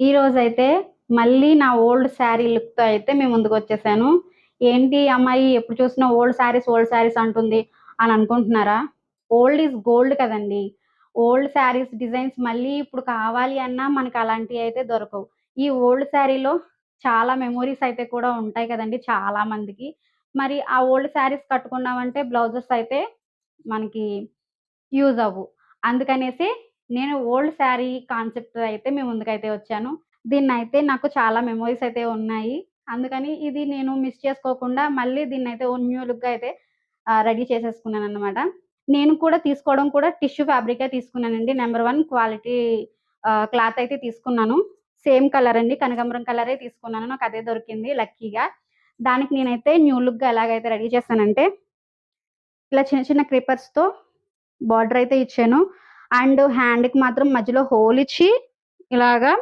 ఈ రోజైతే మళ్ళీ నా ఓల్డ్ శారీ లుక్‌తో అయితే మీ ముందుకొచ్చేసాను. ఏంటి ఈ అమ్మాయి ఎప్పుడు చూసినా ఓల్డ్ శారీస్ అంటుంది అని అనుకుంటున్నారా? ఓల్డ్ ఈజ్ గోల్డ్ కదండీ! ఓల్డ్ శారీస్ డిజైన్స్ మళ్ళీ ఇప్పుడు కావాలి అన్నా మనకు అలాంటియయితే దొరకవు. ఈ ఓల్డ్ శారీలో చాలా మెమోరీస్ అయితే కూడా ఉంటాయి కదండీ చాలా మందికి. మరి ఆ ఓల్డ్ శారీస్ కట్టుకున్నామంటే బ్లౌజెస్ అయితే మనకి యూజ్ అవ్వు. అందుకనేసి నేను ఓల్డ్ శారీ కాన్సెప్ట్‌తో అయితే మీ ముందుకైతే వచ్చాను. దీన్నైతే నాకు చాలా మెమోరీస్ అయితే ఉన్నాయి. అందుకని ఇది నేను మిస్ చేసుకోకుండా మళ్ళీ దీన్నైతే ఓ న్యూ లుక్‌గా అయితే రెడీ చేసేసుకున్నాననమాట. నేను కూడా తీసుకోవడం కూడా టిష్యూ ఫ్యాబ్రికే తీసుకున్నానండి. నంబర్ 1 క్వాలిటీ క్లాత్ అయితే తీసుకున్నాను. సేమ్ కలర్ అండి. కనకాంబరం కలరే తీసుకున్నాను. నాకదే దొరికింది లక్కీగా. దానికి నేనైతే న్యూ లుక్‌గా ఎలాగైతే రెడీ చేశానంటే, ఇలా చిన్న చిన్న క్రీపర్స్‌తో బార్డర్ అయితే ఇచ్చాను. అండ్ హ్యాండ్‌కి మాత్రం మధ్యలో హోల్ ఇచ్చి ఇలాగా